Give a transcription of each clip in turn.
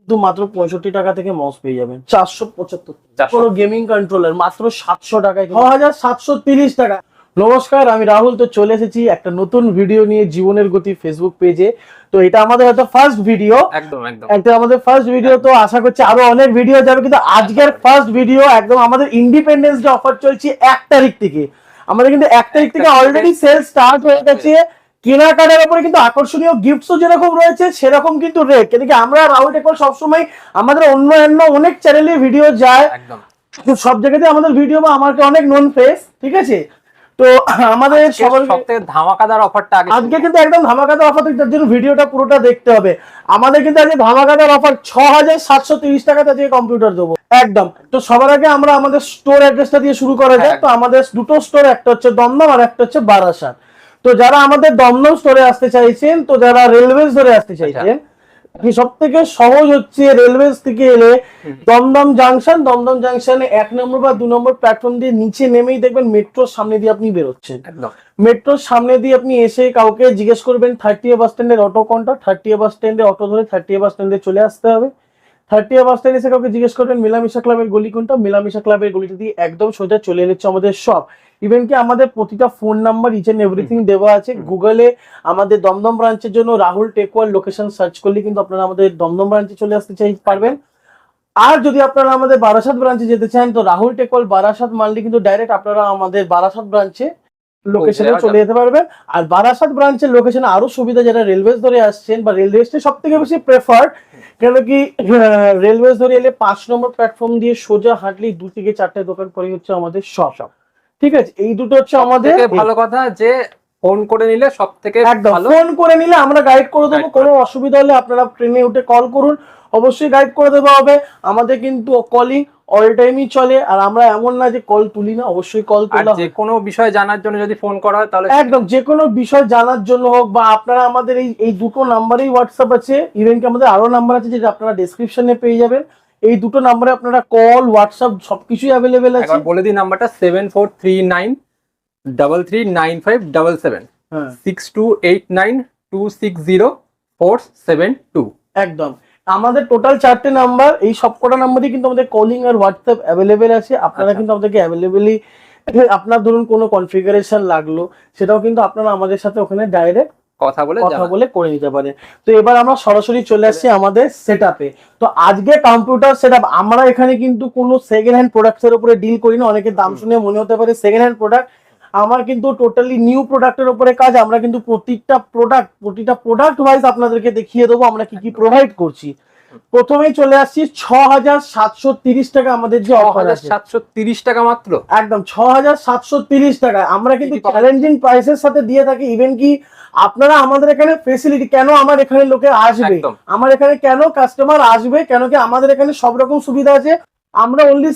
কিন্তু মাত্র 65 টাকা থেকে মাউস পেয়ে যাবেন। 475 কোনো গেমিং কন্ট্রোলার মাত্র 700 টাকায়, 6730 টাকা। নমস্কার, আমি রাহুল। তো চলে এসেছি একটা নতুন ভিডিও নিয়ে জীবনের গতি ফেসবুক পেজে। তো এটা আমাদের হয়তো ফার্স্ট ভিডিও, একদম আমাদের ফার্স্ট ভিডিও। তো আশা করছি আরো অনেক ভিডিও যাবে, কিন্তু আজকের ফার্স্ট ভিডিও একদম আমাদের ইন্ডিপেন্ডেন্স ডে অফার চলছে 1 তারিখ থেকে। আমাদের কিন্তু 1 তারিখ থেকে অলরেডি সেল স্টার্ট হয়ে গেছে। কেনাকাটার উপরে কিন্তু আকর্ষণীয় গিফটসও যেরকম রয়েছে সেরকম কিন্তু রেট। কিন্তু আমরা রাহুল টেকওয়াল সবসময় আমাদের অন্য অনেক চ্যানেলে ভিডিও যায়, সব জায়গাতে আমাদের ভিডিও বা আমাকে অনেক নন ফেস, ঠিক আছে। তো আমাদের সবথেকে ধামাকাদার অফারটা আজকে কিন্তু একদম ধামাকাদার অফার, তার জন্য ভিডিওটা পুরোটা দেখতে হবে। আমাদের কিন্তু আজকে ধামাকাদার অফার 6730 টাকাতে আজকে কম্পিউটার দেবো একদম। তো সবার আগে আমরা আমাদের স্টোর অ্যাড্রেসটা দিয়ে শুরু করা যায়। তো আমাদের দুটো স্টোর, একটা হচ্ছে দমদম আর একটা হচ্ছে বারাসাত। তো যারা আমাদের দমদম স্টোরে আসতে চাইছেন, তো যারা রেলওয়েজ ধরে আসতে চাইছেন, সব থেকে সহজ হচ্ছে রেলওয়েজ থেকে এলে দমদম জাংশনে 1 নম্বর বা 2 নম্বর প্ল্যাটফর্ম দিয়ে নিচে নেমেই দেখবেন মেট্রোর সামনে দিয়ে আপনি বেরোচ্ছেন। মেট্রোর সামনে দিয়ে আপনি এসে কাউকে জিজ্ঞেস করবেন 30 বাস স্ট্যান্ডের অটো কোনটা, 30 বাস স্ট্যান্ডে অটো ধরে 30 বাস স্ট্যান্ডে চলে আসতে হবে। 30 বাস স্ট্যান্ডে এসে কাউকে জিজ্ঞেস করবেন মিলামিশা ক্লাবের গলি কোনটা, মিলামিশা ক্লাবের গলিটা দিয়ে একদম সোজা চলে এলেছে আমাদের শপ। ইভেন কি আমাদের প্রতিটা phone number each and everything দেওয়া আছে। গুগলে আমাদের দমদম ব্রাঞ্চের জন্য রাহুল টেকওয়াল লোকেশন সার্চ করলে কিন্তু আপনারা আমাদের দমদম ব্রাঞ্চে চলে আসতে পারবেন। আর যদি আপনারা আমাদের বারাসাত ব্রাঞ্চে যেতে চান, তো রাহুল টেকওয়াল বারাসাত মানলে কিন্তু ডাইরেক্ট আপনারা আমাদের বারাসাত ব্রাঞ্চে লোকেশনে চলে যেতে পারবেন। আর বারাসাত ব্রাঞ্চের লোকেশনে আরো সুবিধা, যারা রেলওয়েজ ধরে আসছেন বা রেলওয়েজটা সব থেকে বেশি প্রেফার্ড, কেন কি রেলওয়েজ ধরে এলে 5 নম্বর প্ল্যাটফর্ম দিয়ে সোজা হাঁটলেই 2 থেকে 4টে দোকান পরে হচ্ছে আমাদের শপ। ঠিক আছে, এই দুটো হচ্ছে আমাদের ভালো কথা, যে ফোন করে নিলে সব থেকে একদম ফোন করে নিলে আমরা গাইড করে দেবো। কোনো অসুবিধা হলে আপনারা ট্রেনে উঠে কল করুন, অবশ্যই গাইড করে দেওয়া হবে। আমাদের কিন্তু কলিং অল টাইমই চলে, আর আমরা এমন না যে কল তুলি না, অবশ্যই কল তোলা হয়। যে কোনো বিষয় জানার জন্য যদি ফোন করা হয় তাহলে একদম যে কোনো বিষয় জানার জন্য হোক, বা আপনারা আমাদের এই দুটো নাম্বারেই হোয়াটসঅ্যাপ আছে। ইভেন কি আমাদের আরো নাম্বার আছে যেটা আপনারা ডেসক্রিপশনে পেয়ে যাবেন। এই দুটো নাম্বারে আপনারা কল, হোয়াটসঅ্যাপ সবকিছুই অ্যাভেলেবেল আছে। একবার বলে দিই নাম্বারটা 7439339577 6289260472। একদম আমাদের টোটাল 4টে নাম্বার, এই সবকটা নাম্বারই কিন্তু আমাদের কলিং আর হোয়াটসঅ্যাপ অ্যাভেলেবেল আছে। আপনারা কিন্তু আমাদেরকে অ্যাভেলেবেলি, আপনার ধরুন কোনো কনফিগারেশন লাগলো সেটাও কিন্তু আপনারা আমাদের সাথে ওখানে ডাইরেক্ট কথা বলে করে নিতে পারে। তো এবার আমরা সরাসরি চলে আসছি আমাদের সেটআপে। তো আজকে কম্পিউটার সেটআপ, আমরা এখানে কিন্তু কোনো সেকেন্ড হ্যান্ড প্রোডাক্টের উপরে ডিল করি না। অনেকে দাম শুনে মনে হতে পারে সেকেন্ড হ্যান্ড প্রোডাক্ট, আমার কিন্তু টোটালি নিউ প্রোডাক্টের উপরে কাজ। আমরা কিন্তু প্রতিটা প্রোডাক্ট ওয়াইজ আপনাদেরকে দেখিয়ে দেবো আমরা কি কি প্রোভাইড করছি। প্রথমেই চলে আসছি 6730 টাকা আমাদের যে অফার আছে। 6730 টাকা মাত্র, একদম 6730 টাকায় আমরা কিন্তু চ্যালেঞ্জিং প্রাইসের সাথে দিয়ে থাকি। ইভেন কি আপনারা আমাদের এখানে ফেসিলিটি, কেন আমার এখানে লোকে আসবে, আমার এখানে কেন কাস্টমার আসবে, কেন কি আমাদের এখানে সব রকম সুবিধা আছে। আমরা অনলি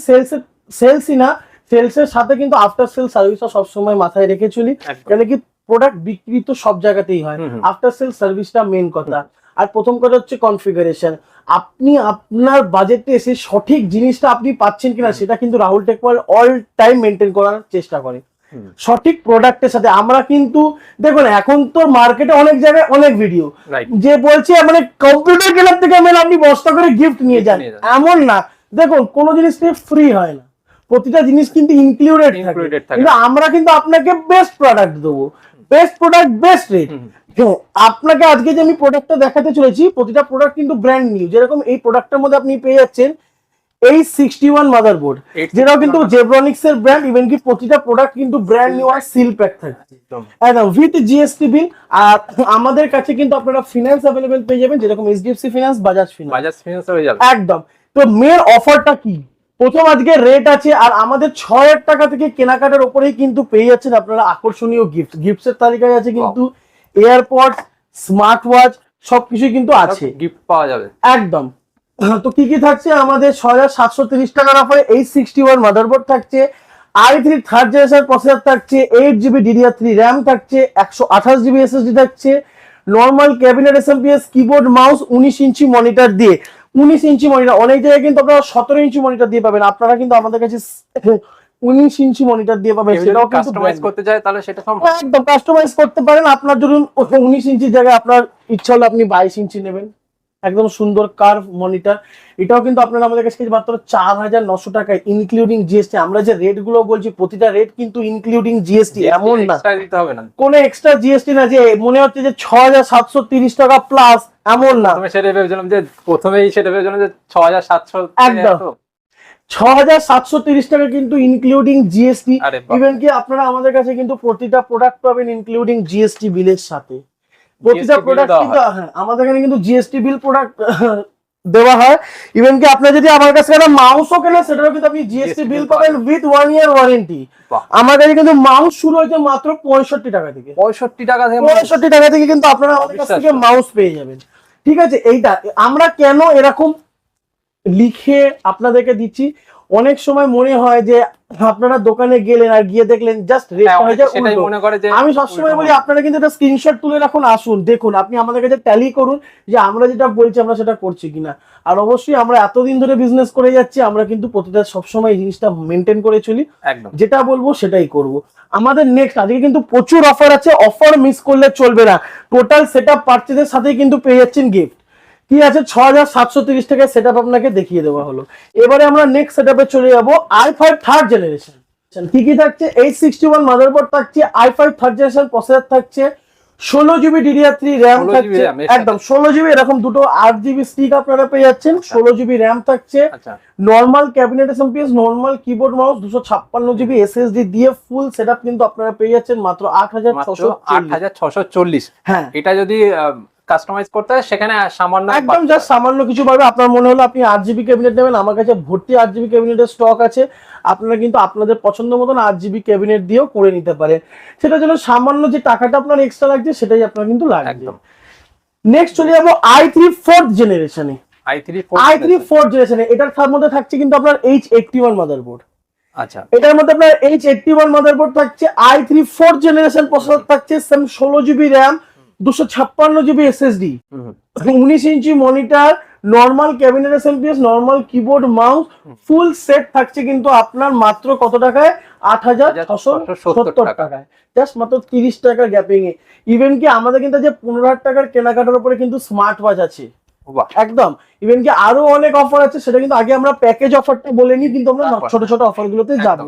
সেলসই না, সেলসের সাথে কিন্তু আফটার সেল সার্ভিসও সবসময় মাথায় রেখে চলি। কেন কি প্রোডাক্ট বিক্রি তো সব জায়গাতেই হয়, আফটার সেল সার্ভিসটা মেন কথা। আর প্রথম কথা হচ্ছে কনফিগারেশন। আপনি আপনার বাজেটে এসে সঠিক জিনিসটা আপনি পাচ্ছেন কিনা সেটা কিন্তু রাহুল টেকওয়াল অল টাইম মেনটেন করার চেষ্টা করে সঠিক প্রোডাক্টের সাথে। আমরা কিন্তু দেখুন এখন তো মার্কেটে অনেক জায়গায় অনেক ভিডিও যে বলছে মানে কম্পিউটার কেনার থেকে আপনি বস্তা করে গিফট নিয়ে যান, এমন না। দেখুন কোনো জিনিস ফ্রি হয় না, প্রতিটা জিনিস কিন্তু ইনক্লুডেড থাকে। কিন্তু আমরা কিন্তু আপনাকে বেস্ট প্রোডাক্ট দেবো, বেস্ট প্রোডাক্ট বেস্ট রেট। আপনাকে আজকে যে আমি প্রোডাক্টটা দেখাতে চলেছি, প্রতিটা প্রোডাক্ট কিন্তু ব্র্যান্ড নিউ। যেরকম এই প্রোডাক্টের মধ্যে আপনি পেয়ে যাচ্ছেন এই 61 মাদারবোর্ড, যেটাও কিন্তু জেব্রনিক্স এর ব্র্যান্ড। ইভেন কি প্রতিটা প্রোডাক্ট কিন্তু ব্র্যান্ড নিউ আর সিল প্যাক থাকে একদম উইথ জিএসটি বিল। আর আমাদের কাছে কিন্তু আপনারা ফিনান্স অ্যাভেলেবেল পেয়ে যাবেন, যেরকম এইচডিএফসি ফিনান্স, বাজাজ ফিনান্স হয়ে যাবে একদম। তো মেন অফারটা কি, প্রথম আজকে রেট আছে, আর আমাদের 6000 টাকা থেকে কেনাকাটার উপরেই কিন্তু পেয়ে যাচ্ছেন আপনারা আকর্ষণীয় গিফটের তালিকায় আছে কিন্তু এয়ারপড, স্মার্ট ওয়াচ সবকিছুই কিন্তু আছে, গিফট পাওয়া যাবে একদম। তো কি কি থাকছে আমাদের 6730 টাকার অফারে এই 61 মাদারবোর্ড থাকছে, i3 থার্ড জেনারেশন প্রসেসর থাকছে, 8GB DDR3 র্যাম থাকছে, 128GB SSD থাকছে, normal cabinet SMPS, keyboard, mouse, 19 inch monitor দিয়ে। 19 ইঞ্চি মনিটর, অনেক জায়গায় কিন্তু আপনারা 17 ইঞ্চি মনিটর দিয়ে পাবেন, আপনারা কিন্তু আমাদের কাছে 19 ইঞ্চি মনিটর দিয়ে পাবেন। সেটাও কাস্টমাইজ করতে চাই তাহলে সেটা সম্ভব, একদম কাস্টমাইজ করতে পারেন। আপনার ধরুন 19 ইঞ্চির জায়গায় আপনার ইচ্ছা হলে আপনি 22 ইঞ্চি নেবেন, একদম সুন্দর কার্ভ মনিটর। এটাও কিন্তু আপনারা আমাদের কাছে মাত্র 4,900 টাকায় ইনক্লুডিং জিএসটি। আমরা যে রেট গুলো বলছি প্রতিটা রেট কিন্তু ইনক্লুডিং জিএসটি, এমন না এক্সট্রা দিতে হবে না। কোনো এক্সট্রা জিএসটি না যে মনে হচ্ছে যে 6,730 টাকা প্লাস, এমন না। সেটা ভেবেছিলাম যে প্রথমেই সেটা ভেবেছিলাম যে 6,700 একদম 6,730 টাকা কিন্তু ইনক্লুডিং জিএসটি। ইভেন কি আপনারা আমাদের কাছে কিন্তু প্রতিটা প্রোডাক্ট পাবেন ইনক্লুডিং জিএসটি বিলের সাথে। প্রতিটা প্রোডাক্ট কিন্তু হ্যাঁ আমাদের এখানে কিন্তু জিএসটি বিল প্রোডাক্ট দেওয়া হয়। ইভেন কি আপনারা যদি আমার কাছে একটা মাউসও কেনেন সেটাও কিন্তু আপনি জিএসটি বিল পাবেন উইথ 1 ইয়ার ওয়ারেন্টি। আমার কাছে কিন্তু মাউস শুরু হয়েছে মাত্র 65 টাকা থেকে। 65 টাকা থেকে 65 টাকা থেকে কিন্তু আপনারা আমাদের কাছ থেকে মাউস পেয়ে যাবেন। ঠিক আছে, এইটা আমরা কেন এরকম লিখে আপনাদেরকে দিচ্ছি, অনেক সময় মনে হয় যে আপনারা দোকানে গেলেন আর গিয়ে দেখলেন জাস্ট রেটটা হয়ে যায় উল্টো। আমি সবসময় বলি আপনারা কিন্তু এটা স্ক্রিনশট তুলে রাখুন, আসুন দেখুন, আপনি আমাদের কাছে ট্যালি করুন যে আমরা যেটা বলছি আমরা সেটা করছি কিনা। আর অবশ্যই আমরা এতদিন ধরে বিজনেস করে যাচ্ছি, আমরা কিন্তু প্রতিটা সবসময় জিনিসটা মেনটেন করে চলি, যেটা বলবো সেটাই করব। আমাদের নেক্সট আজকে কিন্তু প্রচুর অফার আছে, অফার মিস করলে চলবে না। টোটাল সেটআপ পারচেজের সাথেই কিন্তু পেয়ে যাচ্ছেন গিফট। কি আছে 6,730 টাকা সেটআপ আপনাকে দেখিয়ে দেওয়া হলো। এবারে আমরা নেক্সট সেটআপে চলে যাবো i5 থার্ড জেনারেশন। কি কি থাকছে, 861 মাদারবোর্ড থাকছে, i5 থার্ড জেনারেশন প্রসেসর থাকছে, 16GB DDR3 র্যাম থাকছে, একদম 16GB, এরকম দুটো 8GB স্টিক আপনারা পেয়ে যাচ্ছেন, 16GB র্যাম থাকছে, normal cabinet SMPS, normal keyboard mouse, 256GB SSD দিয়ে ফুল সেটআপ কিন্তু আপনারা পেয়ে যাচ্ছেন মাত্র 8,640। হ্যাঁ, এটা যদি কাস্টমাইজ করতে হয় সেখানে সামান্য একদম জাস্ট সামান্য কিছু পাবে। আপনার মনে হলো আপনি 8GB ক্যাবিনেট নেবেন, আমার কাছে ভর্তি 8GB ক্যাবিনেটের স্টক আছে, আপনারা কিন্তু আপনাদের পছন্দ মতন 8GB ক্যাবিনেট দিয়েও করে নিতে পারেন। সেটার জন্য সামান্য যে টাকাটা আপনার এক্সট্রা লাগছে সেটাই আপনার কিন্তু লাগবে। নেক্সট চলে যাবো i3 4th জেনারেশনে। i3 4th জেনারেশনে এটার মধ্যে থাকছে কিন্তু আপনার H81 মাদারবোর্ড। আচ্ছা, এটার মধ্যে আপনার H81 মাদারবোর্ড থাকছে, i3 4th জেনারেশন প্রসেসর থাকছে, same 16GB RAM, 256GB SSD, 19 inch monitor, normal cabinet SMPS, normal keyboard mouse, full set থাকছে কিন্তু আপনার মাত্র কত টাকায়, 8,670 টাকায়, জাস্ট মাত্র 30 টাকার গ্যাপিং এ। ইভেন কি আমাদের কিন্তু যে 15,000 টাকার কেনাকাটার উপরে কিন্তু স্মার্ট ওয়াচ আছে একদম। ইভেন কি আরো অনেক অফার আছে, সেটা কিন্তু আগে আমরা প্যাকেজ অফারটা বলে নিই, কিন্তু আমরা ছোট ছোট অফার গুলোতে যাবো।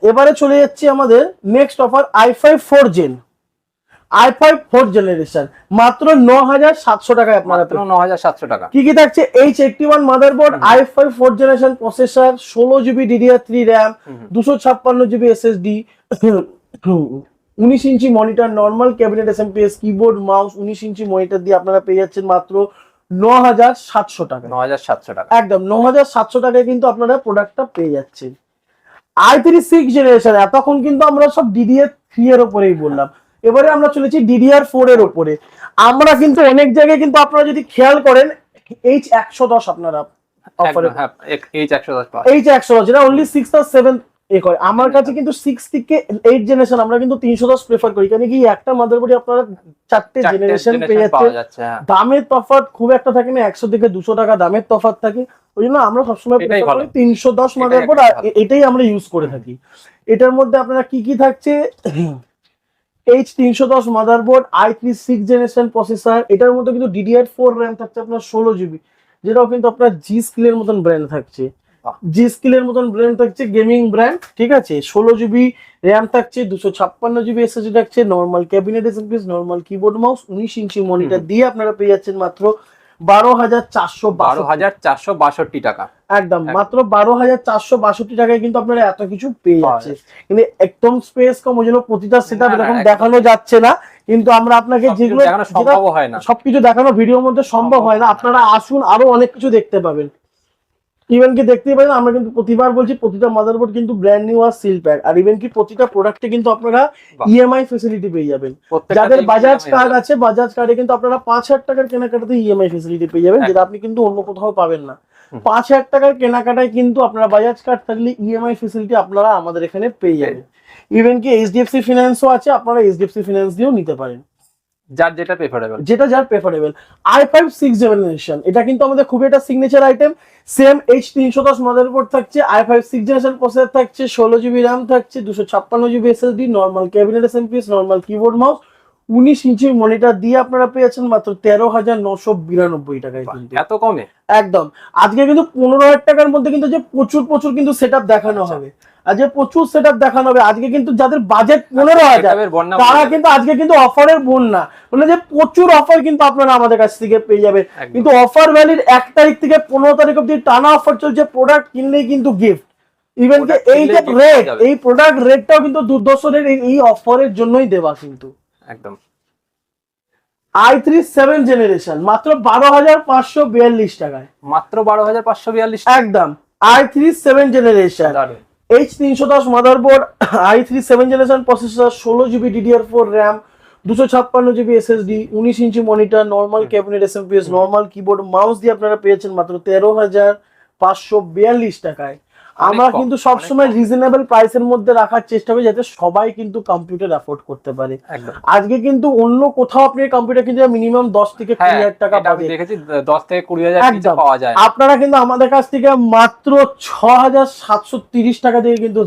এবারে চলে যাচ্ছি আমাদের next offer i5 4 gen, i5 4th generation মাত্র 9,700 টাকায় আপনারা 9,700 টাকা। কি কি থাকছে, H81 motherboard, i5 4th generation processor, 16GB DDR3 RAM, 256GB SSD, 19 inch monitor, normal cabinet SMPS, keyboard mouse, 19 inch monitor দিয়ে আপনারা পেয়ে যাচ্ছেন মাত্র 9,700 টাকা। 9,700 টাকা, একদম 9,700 টাকায় কিন্তু আপনারা প্রোডাক্টটা পেয়ে যাচ্ছেন। i3 6th জেনারেশন, এতক্ষণ কিন্তু আমরা সব DDR3 এর উপরেই বললাম, এবারে আমরা চলেছি DDR4 এর উপরে। আমরা কিন্তু অনেক জায়গায় কিন্তু আপনারা যদি খেয়াল করেন H110 আপনারা অফারে, H110 যেটা অনলি 6 আর 7 এ করে। আমার কাছে কিন্তু 6 থেকে 8 জেনারেশন আমরা কিন্তু 310 প্রেফার করি, কারণ কি একটা মাদারবোর্ডে আপনারা 4টে জেনারেশন পেয়ে যাচ্ছে। দামের তফাৎ খুব একটা থাকে না, 100 থেকে 200 টাকা দামের তফাৎ থাকে, ওই জন্য আমরা সবসময় প্রেফার করি 310 মাদারবোর্ড, আর এটাই আমরা ইউজ করে থাকি। এটার মধ্যে আপনারা কি কি থাকছে, H310 motherboard, i3 6th generation processor, এটার মধ্যে কিন্তু DDR4 র্যাম থাকছে আপনার 16GB, যেটাও কিন্তু আপনার জি স্কিলের মতন ব্র্যান্ড থাকছে, জি স্কিলের মতন ব্র্যান্ড থাকছে, গেমিং ব্র্যান্ড, ঠিক আছে। 16GB র্যাম থাকছে, 256GB SSD থাকছে, normal cabinet SMPS, normal keyboard mouse, 19 inch monitor দিয়ে আপনারা পেয়ে যাচ্ছেন মাত্র 12,462 টাকা। একদম মাত্র 12,462 টাকায় কিন্তু আপনারা এত কিছু পেয়ে যাচ্ছে। কিন্তু একদম স্পেস কম, ওই জন্য প্রতিটা সেটআপ এরকম দেখানো যাচ্ছে না, কিন্তু আমরা আপনাকে যেগুলো সবকিছু দেখানো ভিডিওর মধ্যে সম্ভব হয় না, আপনারা আসুন আরো অনেক কিছু দেখতে পাবেন। ইভেন কি দেখতেই পারেন, আমরা কিন্তু প্রতিবার বলছি প্রতিটা মাদারবোর্ড কিন্তু ব্র্যান্ড নিউ আর সিল প্যাক, আর ইভেন কি প্রতিটা প্রোডাক্টে কিন্তু আপনারা ইএমআই ফ্যাসিলিটি পেয়ে যাবেন। যাদের বাজাজ কার্ড আছে, বাজাজ কার্ডে কিন্তু আপনারা 5,000 টাকার কেনাকাটাতে ইএমআই ফ্যাসিলিটি পেয়ে যাবেন, যেটা আপনি কিন্তু অন্য কোথাও পাবেন না। 5,000 টাকার কেনাকাটায় কিন্তু আপনারা বাজাজ কার্ড থাকলে ইএমআই ফ্যাসিলিটি আপনারা আমাদের এখানে পেয়ে যাবেন। ইভেন কি এইচডিএফসি ফিনান্সও আছে, আপনারা এইচডিএফসি ফিনান্স দিয়েও নিতে পারেন, যার যেটা প্রেফারেবল, যার প্রেফারেবল। i5 6th জেনারেশন, এটা কিন্তু আমাদের খুবই একটা signature item. Same H310 motherboard থাকছে, i5 6th জেনারেশন প্রসেসর থাকছে, 16GB র্যাম থাকছে, 256GB SSD, normal cabinet SMPS, normal keyboard mouse, 19 inch monitor দিয়ে আপনারা পেয়েছেন মাত্র 13,992 টাকায় কিন্তু। এত কমে? একদম। আজকে কিন্তু 15,000 টাকার মধ্যে কিন্তু যে প্রচুর কিন্তু সেটআপ দেখানো হবে, আর যে প্রচুর সেটআপ দেখানো হবে আজকে, কিন্তু যাদের বাজেট 15,000 তারা কিন্তু আজকে কিন্তু অফারের বন্যা, মানে যে প্রচুর অফার কিন্তু আপনারা আমাদের কাছ থেকে পেয়ে যাবেন। কিন্তু অফার ভ্যালির 1 তারিখ থেকে 15 তারিখ অব্দি টানা অফার চলছে, প্রোডাক্ট কিনলেই কিন্তু গিফট। ইভেন কি এই যে রেট, এই প্রোডাক্ট রেটটাও কিন্তু দুর্দর্শ রেট, এই অফারের জন্যই দেওয়া কিন্তু। একদম। i3 7 জেনারেশন মাত্র 12,542 টাকায়, মাত্র 12,542। একদম। i3 7 generation H310 motherboard, i3 7 generation processor, 16GB DDR4 RAM, 256GB SSD, 19 inch monitor, normal cabinet SMPS, normal keyboard, mouse দিয়ে আপনারা পেয়েছেন মাত্র 13,542 টাকায়। আমরা কিন্তু সবসময় রিজনেবল প্রাইসের মধ্যে রাখার চেষ্টা করি যাতে সবাই কিন্তু কম্পিউটার অ্যাফোর্ড করতে পারে। আজকে কিন্তু অন্য কোথাও আপনি কম্পিউটার কিনতে মিনিমাম 10 থেকে 20,000 টাকা বাজেট, দেখেছি 10 থেকে 20,000 কিছু পাওয়া যায়। আপনারা কিন্তু আমাদের কাছ থেকে মাত্র 6,730 টাকা দিয়ে কিন্তু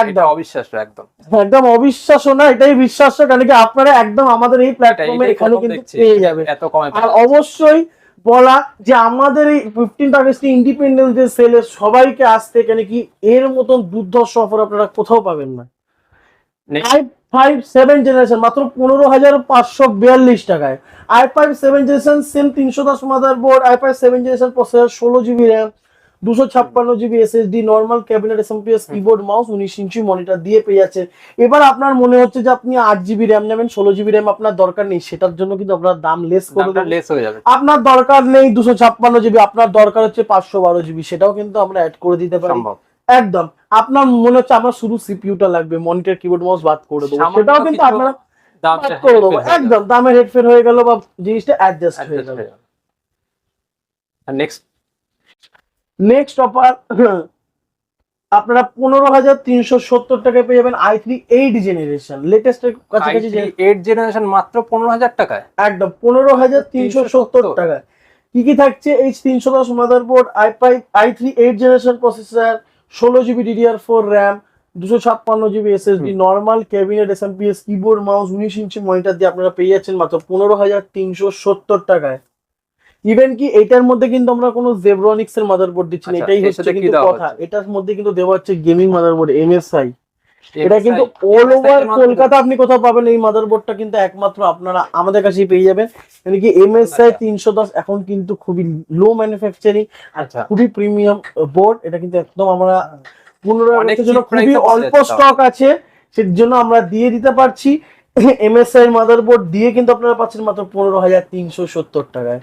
একদম অবিশ্বাস্য, একদম অবিশ্বাস্য না, এটাই বিশ্বাস্য, কারণ কি আপনারা একদম আমাদের এই প্ল্যাটফর্মে এখানে কিন্তু পেয়ে যাবেন এত কমে। আর অবশ্যই বলা যে আমাদের এই 15th আগস্ট ইন্ডিপেন্ডেন্স ডে সেলে সবাইকে আসতে, কেন কি এর মতন দুর্ধর্ষ অফার আপনারা কোথাও পাবেন না। i5 7 জেনারেশন মাত্র 15,542 টাকায়, i5 7 generation same 310 motherboard, i5 7 generation processor, 16GB RAM, 256GB SSD, normal cabinet SMPS, keyboard, mouse, 19 inch monitor দিয়ে পেয়ে যাচ্ছেন। এবার আপনার মনে হচ্ছে যে আপনি 8GB RAM নেবেন, 16GB RAM আপনার দরকার নেই, সেটার জন্য কিন্তু আপনার দাম লেস করে দেবেন, লেস হয়ে যাবে। আপনার দরকার নেই 256GB, আপনার দরকার হচ্ছে 512GB, সেটাও কিন্তু আমরা অ্যাড করে দিতে পারি। একদম। আপনার মনে হচ্ছে আমার শুধু সিপিইউটা লাগবে, মনিটর, কিবোর্ড, মাউস বাদ করে দেবো, সেটাও কিন্তু আপনারা বাদ করে দেবো। একদম দামের হেরফের হয়ে গেল বা জিনিসটা অ্যাডজাস্ট হয়ে গেল। নেক্সট অফার আপনারা 15,370 টাকায় পেয়ে যাবেন i3 8 জেনারেশন, লেটেস্ট এর কাছাকাছি 8 জেনারেশন মাত্র 15,000 টাকায়, একদম 15,370 টাকায়। কি কি থাকছে? H310 motherboard, i3 8 generation processor, 16GB DDR4 RAM, 256GB SSD, normal cabinet SMPS, keyboard, mouse, 19 inch monitor দিয়ে আপনারা পেয়ে যাচ্ছেন মাত্র 15,370 টাকায়। ইভেন কি এটার মধ্যে কিন্তু আমরা কোনো জেব্রনিক্স এর মাদারবোর্ড দিচ্ছি না, এটাই হচ্ছে কিন্তু কথা। এটার মধ্যে কিন্তু দেওয়া হচ্ছে গেমিং মাদারবোর্ড MSI, এটা কিন্তু অল ওভার কলকাতা আপনি কোথাও পাবেন এই মাদারবোর্ডটা, কিন্তু একমাত্র আপনারা আমাদের কাছেই পেয়ে যাবেন। মানে কি MSI 310 এখন কিন্তু খুবই লো ম্যানুফ্যাকচারিং, খুবই প্রিমিয়াম বোর্ড। এটা কিন্তু একদম আমরা 15 আগস্টের জন্য খুবই অল্প স্টক আছে, সেই জন্য আমরা দিয়ে দিতে পারছি। MSI মাদারবোর্ড দিয়ে কিন্তু আপনারা পাচ্ছেন মাত্র 15,370 টাকায়।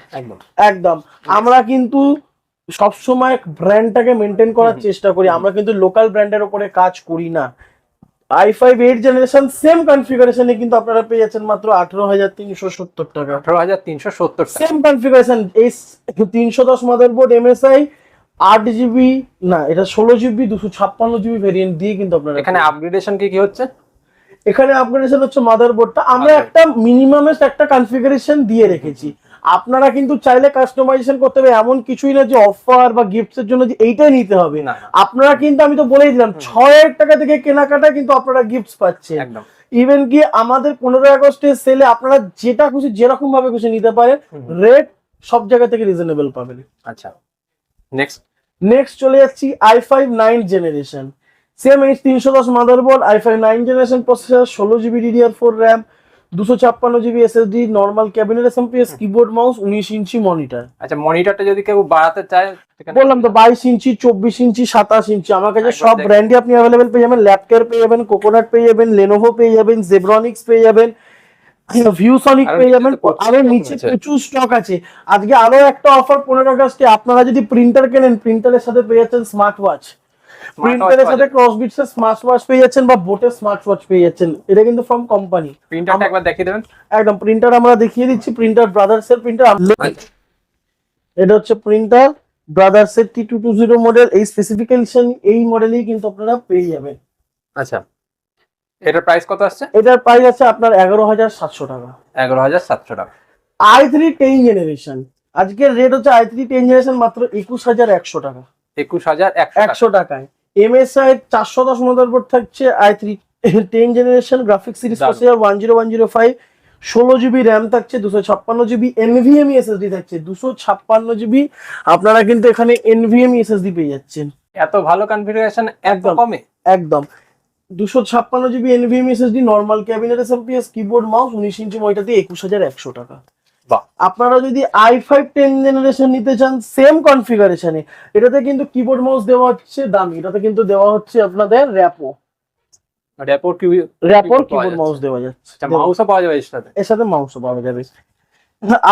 একদম। আমরা কিন্তু সবসময় ব্র্যান্ডটাকে মেনটেন করার চেষ্টা করি, আমরা কিন্তু লোকাল ব্র্যান্ডের উপরে কাজ করি না। i5 8 জেনারেশন সেম কনফিগারেশনে কিন্তু আপনারা পেয়ে যাচ্ছেন মাত্র 18,370 টাকা। 18,370 সেম কনফিগারেশন, এই 310 মাদারবোর্ড, MSI 8GB না, এটা 16GB 256GB ভেরিয়েন্ট দিয়ে কিন্তু আপনারা। এখানে আপগ্রেডেশন কি হচ্ছে? এখানে আপগ্রেডেশন হচ্ছে মাদারবোর্ডটা আমরা একটা মিনিমামেস্ট একটা কনফিগারেশন দিয়ে রেখেছি, আপনারা কিন্তু চাইলে কাস্টমাইজেশন করতে হবে, এমন কিছুই না যে অফার বা গিফটস এর জন্য যে এইটাই নিতে হবে না। আপনারা কিন্তু আমি তো বলেই দিলাম 6,000 টাকা থেকে কেনাকাটা কিন্তু আপনারা গিফটস পাচ্ছেন। ইভেন কি আমাদের 15 আগস্টের সেলে আপনারা যেটা খুশি যেরকম ভাবে খুশি নিতে পারেন, রেট সব জায়গা থেকে রিজনেবল পাবেন। আচ্ছা, নেক্সট চলে যাচ্ছি i5 9 generation, same H310 motherboard, i5 9 generation processor, 16GB DDR4 RAM, 256GB SSD, normal cabinet SMPS, keyboard, mouse, 19 inch monitor. আচ্ছা, মনিটরটা যদি কেউ বাড়াতে চায়, বললাম তো 22 ইঞ্চি, 24 ইঞ্চি, 27 ইঞ্চি, আমার কাছে সব ব্র্যান্ডই আপনি অ্যাভেলেবেল পেয়ে যাবেন। ল্যাপটপ পেয়ে যাবেন, কোকোনাট পেয়ে যাবেন, লেনোভো পেয়ে যাবেন, জেব্রনিক্স পেয়ে যাবেন, ভিউসনিক পেয়ে যাবেন, আরো নিচে প্রচুর স্টক আছে। আজকে আরো একটা অফার 15 আগস্টে, আপনারা যদি প্রিন্টার কেনেন, প্রিন্টারের সাথে পেয়ে যাচ্ছেন স্মার্ট ওয়াচ, প্রিন্টারের সাথে ক্রসবিটস এর স্মার্ট ওয়াচ পেয়ে যাচ্ছেন বা বোটের স্মার্ট ওয়াচ পেয়ে যাচ্ছেন। এটা কিন্তু ফ্রম কোম্পানি। প্রিন্টারটা একবার দেখিয়ে দেবেন। একদম, প্রিন্টার আমরা দেখিয়ে দিচ্ছি। প্রিন্টার ব্রাদার্স এর প্রিন্টার, এটা হচ্ছে প্রিন্টার ব্রাদার্স এর T220 মডেল। এই স্পেসিফিকেশন এই মডেলেই কিন্তু আপনারা পেয়ে যাবেন। আচ্ছা, এটার প্রাইস কত আসছে? এটার প্রাইস আছে আপনার 11,700 টাকা। 11,700 টাকা। i3 10 জেনারেশন, আজকের রেট হচ্ছে i3 10 জেনারেশন মাত্র 21,100 টাকা। 21,100 টাকায়। MSI 410 মাদারবোর্ড থাকছে i3 10 জেনারেশন গ্রাফিক্স সিরিজ দারুণ। প্রসেসর 10105, 16 GB র্যাম থাকছে, 256 GB NVMe SSD থাকছে, 256 GB আপনারা কিন্তু এখানে NVMe SSD পেয়ে যাচ্ছেন এত ভালো কনফিগারেশন এত একদম। কমে? একদম 256 GB NVMe SSD, normal cabinet SMPS, keyboard mouse, 19 inch monitor দিয়ে 21,100 টাকা। বাহ। আপনারা যদি i5 10 জেনারেশন নিতে চান সেম কনফিগারেশনে, এটাতে কিন্তু কিবোর্ড মাউস দেওয়া হচ্ছে দামি, এটাতে কিন্তু দেওয়া হচ্ছে আপনাদের র্যাপো কিবোর্ড মাউস দেওয়া যাচ্ছে, আচ্ছা, মাউসও পাওয়া যাবে এর সাথে? এর সাথে মাউসও পাওয়া যাবে।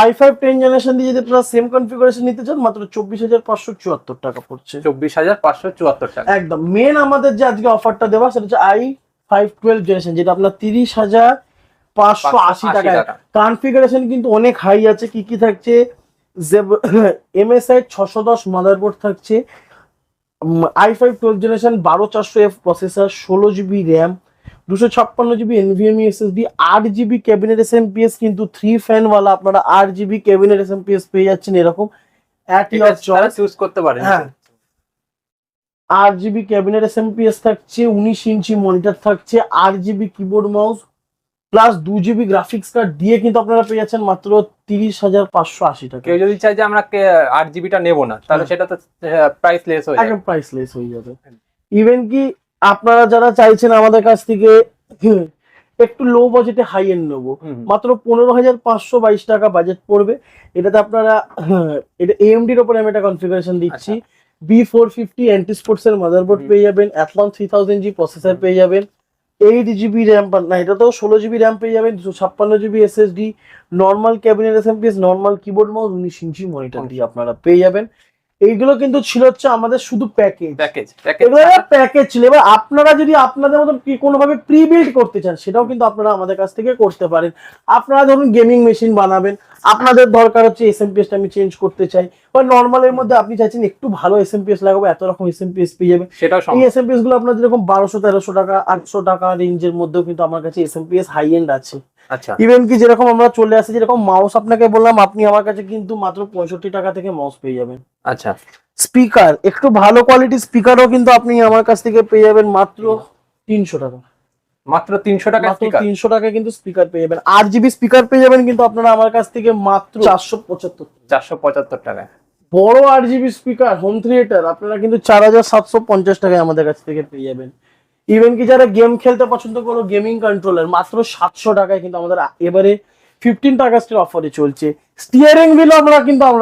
i5 10 জেনারেশন দিয়ে যদি আপনারা সেম কনফিগারেশন নিতে চান মাত্র 24,574 টাকা পড়ছে। 24,574 টাকা। একদম মেন আমাদের যে আজকে অফারটা দেওয়া সেটা হচ্ছে i5 12 জেনারেশন, যেটা আপনার 30,580 টাকায়। কনফিগারেশন কিন্তু অনেক হাই আছে, কি কি থাকছে, MSI 610 মাদারবোর্ড থাকছে, i5 12 generation 12400F processor, 16 GB RAM, 256 GB NVMe SSD, 8 GB cabinet SMPS, কিন্তু 3 ফ্যান ওয়ালা আপনারা 8 GB ক্যাবিনেট এসএমপিএস পেয়ে যাচ্ছেন এরকম অ্যাট ইওর চয়েস। চুজ করতে পারেন। হ্যাঁ 8 GB ক্যাবিনেট এসএমপিএস থাকছে, 19 ইঞ্চি মনিটর থাকছে, 8 GB keyboard mouse plus 2 GB graphics card দিয়ে কিন্তু আপনারা পেয়ে যাচ্ছেন মাত্র 30,580 টাকা। কেউ যদি চায় যে আমরা 8 জিবিটা নেবো না, তাহলে সেটা তো প্রাইস লেস হয়ে যাবে। একদম প্রাইসলেস হয়ে যাবে। ইভেন কি আপনারা যারা চাইছেন আমাদের কাছ থেকে একটু লো বাজেটে হাই এন্ড নেবো, মাত্র 15,522 টাকা বাজেট পড়বে। এটাতে আপনারা এটা AMD এর উপরে আমি একটা কনফিগারেশন দিচ্ছি, B450 অ্যান্টি স্পোর্টস এর মাদারবোর্ড পেয়ে যাবেন, Athlon 3000G প্রসেসর পেয়ে যাবেন, 8 GB র্যাম, না এটাতেও 16 GB র্যাম পেয়ে যাবেন, 256 GB SSD, normal cabinet SMPS, normal keyboard mouse, 19 inch monitor দিয়ে আপনারা পেয়ে যাবেন। এইগুলো কিন্তু ছিল হচ্ছে আমাদের শুধু প্যাকেজ, এগুলো প্যাকেজ ছিল। এবার আপনারা যদি আপনাদের মতন কোনোভাবে প্রি বিল্ড করতে চান সেটাও কিন্তু আপনারা আমাদের কাছ থেকে করতে পারেন। আপনারা ধরুন গেমিং মেশিন বানাবেন, আপনাদের দরকার হচ্ছে এসএমপিএসটা আমি চেঞ্জ করতে চাই, বা নর্মালের মধ্যে আপনি চাইছেন একটু ভালো এসএমপিএস লাগাবো, এত রকম এসএমপিএস পেয়ে যাবেন। এই এসএমপিএস গুলো আপনার যেরকম 1200-1300 টাকা 800 টাকা রেঞ্জের মধ্যেও কিন্তু আমার কাছে এসএমপিএস হাই এন্ড আছে। আচ্ছা, ইভেন কি যেরকম আমরা চলে আসি, যেরকম মাউস আপনাকে বললাম, আপনি আমার কাছে কিন্তু মাত্র 65 টাকা থেকে মাউস পেয়ে যাবেন। আচ্ছা, স্পিকার, একটু ভালো কোয়ালিটির স্পিকারও কিন্তু আপনি আমার কাছ থেকে পেয়ে যাবেন মাত্র 300 টাকা। মাত্র 300 টাকা স্পিকার? 300 টাকায় কিন্তু স্পিকার পেয়ে যাবেন, 8 GB স্পিকার পেয়ে যাবেন কিন্তু আপনারা আমার কাছ থেকে মাত্র 475 টাকায়। বড় 8 GB স্পিকার হোম থিয়েটার আপনারা কিন্তু 4,750 টাকায় আমাদের কাছ থেকে পেয়ে যাবেন। ইভেন কি যারা গেম খেলতে পছন্দ করো, গেমিং কন্ট্রোলার মাত্র 700 টাকায় কিন্তু আমাদের এবারে 15 আগস্টের অফারে চলছে। স্টিয়ারিং হুইল আমরা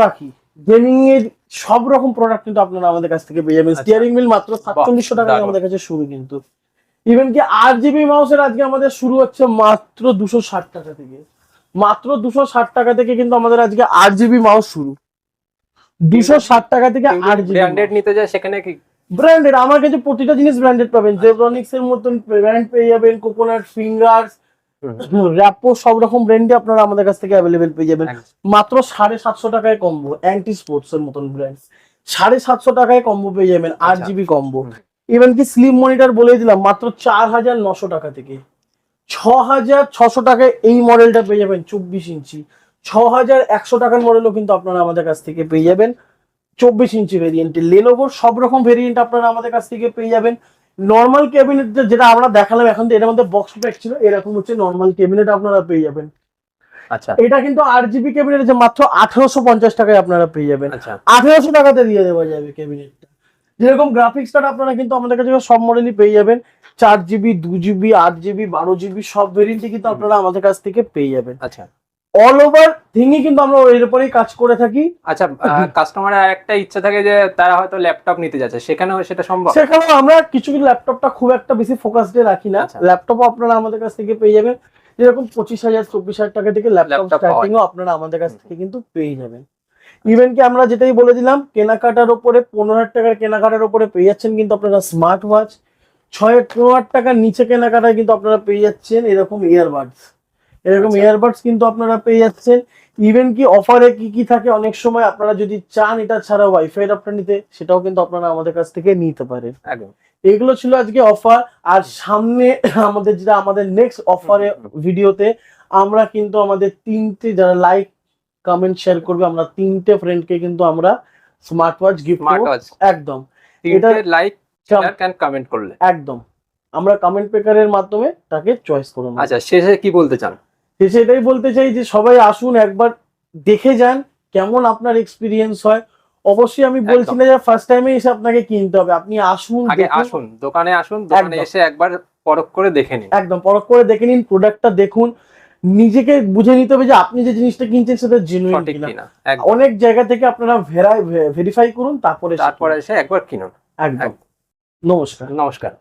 রাখি, গেমিং এর সব রকম প্রোডাক্ট কিন্তু আপনারা আমাদের কাছ থেকে পেয়ে যাবেন। স্টিয়ারিং হুইল মাত্র 4700 টাকায় আমাদের কাছে শুরু কিন্তু। ইভেন কি 8 GB মাউসের আজকে আমাদের শুরু হচ্ছে মাত্র 260 টাকা থেকে, মাত্র 260 টাকা থেকে কিন্তু আমাদের আজকে 8 GB মাউস শুরু, 260 টাকা থেকে 8 GB। ব্র্যান্ডেড নিতে যায় সেখানে কি ব্র্যান্ডেড? আমার কাছে প্রতিটা জিনিস ব্র্যান্ডেড পাবেন, জেব্রনিক্স এর মতন ব্র্যান্ড পেয়ে যাবেন, কোকোনাট ফিঙ্গার্স, র্যাপো, সব রকম ব্র্যান্ডে আপনারা আমাদের কাছ থেকে অ্যাভেলেবেল পেয়ে যাবেন। মাত্র 750 টাকায় কম্বো, অ্যান্টি স্পোর্টস এর মতন ব্র্যান্ড 750 টাকায় কম্বো পেয়ে যাবেন, 8 GB কম্বো। ইভেন কি স্লিম মনিটর বলে দিলাম মাত্র 4,900 টাকা থেকে 6,600 টাকায় এই মডেলটা পেয়ে যাবেন 24 ইঞ্চি। 6,100 টাকার মডেলও কিন্তু আপনারা আমাদের কাছ থেকে পেয়ে যাবেন 24 ইঞ্চি ভেরিয়েন্টে। লেনোভোর সব রকম ভেরিয়েন্ট আপনারা আমাদের কাছ থেকে পেয়ে যাবেন। নর্মাল ক্যাবিনেট যেটা আমরা দেখালাম এখন, এর মধ্যে বক্স প্যাক ছিল, এরকম হচ্ছে নর্মাল ক্যাবিনেট আপনারা পেয়ে যাবেন। আচ্ছা, এটা কিন্তু 8 GB ক্যাবিনেট যে মাত্র 1850 টাকায় আপনারা পেয়ে যাবেন। আচ্ছা, 1800 টাকাতে দিয়ে দেওয়া যাবে ক্যাবিনেটটা। যেরকম গ্রাফিক্স কার্ড আপনারা কিন্তু আমাদের কাছে সব মডেলই পেয়ে যাবেন, 4 GB, 2 GB, 8 GB, 12 GB সব ভেরিয়েন্টই কিন্তু আপনারা আমাদের কাছ থেকে পেয়ে যাবেন। আচ্ছা, অল ওভার থিংই কিন্তু আমরা এর উপরেই কাজ করে থাকি। আচ্ছা, কাস্টমারের একটা ইচ্ছা থাকে যে তারা হয়তো ল্যাপটপ নিতে যাচ্ছে, সেখানেও সেটা সম্ভব? সেখানেও আমরা কিছু ল্যাপটপটা খুব একটা বেশি ফোকাসডে রাখি না, ল্যাপটপও আপনারা আমাদের কাছ থেকে পেয়ে যাবেন। যেরকম 25,000 24,000 টাকা থেকে ল্যাপটপ স্টার্টিংও আপনারা আমাদের কাছ থেকে কিন্তু পেয়ে যাবেন। ইভেন কি আমরা যেটাই বলে দিলাম, কেনাকাটার উপরে 15,000 টাকার কেনাকাটার উপরে পেয়ে যাচ্ছেন কিন্তু আপনারা স্মার্ট ওয়াচ, 15,000 টাকার নিচে কেনাকাটায় কিন্তু আপনারা পেয়ে যাচ্ছেন এরকম ইয়ারবাডস, ইয়ারবাডস কিন্তু আপনারা পেয়ে যাচ্ছেন। ইভেন কি অফারে কি কি থাকে, অনেক সময় আপনারা যদি চান এটা ছাড়া ওয়াইফাই অ্যাডাপ্টার নিতে, সেটাও কিন্তু আপনারা আমাদের কাছ থেকে নিতে পারেন। এগুলো ছিল আজকে অফার। আর সামনে আমাদের নেক্সট অফারে ভিডিওতে আমরা কিন্তু আমাদের 3টে যারা লাইক কমেন্ট শেয়ার করবে, আমরা 3টে ফ্রেন্ডকে কিন্তু আমরা স্মার্ট ওয়াচ গিফট করব। একদম, এটা লাইক শেয়ার এন্ড কমেন্ট করলে একদম আমরা কমেন্ট পেকারের মাধ্যমে তাকে চয়েস করে নেব। আচ্ছা, শেষে কি বলতে চান? শেষে এটাই বলতে চাই যে সবাই আসুন, একবার দেখে যান কেমন আপনার এক্সপিরিয়েন্স হয়। অবশ্যই আমি বলছি না যে ফার্স্ট টাইমে এসে আপনাকে কিনতে হবে, আপনি আসুন, আগে দেখুন। আসুন, দোকানে আসুন, দোকানে একদম। এসে একবার পরখ করে দেখে নিন। একদম পরখ করে দেখে নিন, প্রোডাক্টটা দেখুন, নিজেকে বুঝে নিতে হবে যে আপনি যে জিনিসটা কিনছেন সেটা জেনুইন সঠিক কিনা। কিনা, একদম। অনেক জায়গা থেকে আপনারা ভেরিফাই করুন, তারপরে তারপরে এসে একবার কিনুন। একদম। নমস্কার। নমস্কার।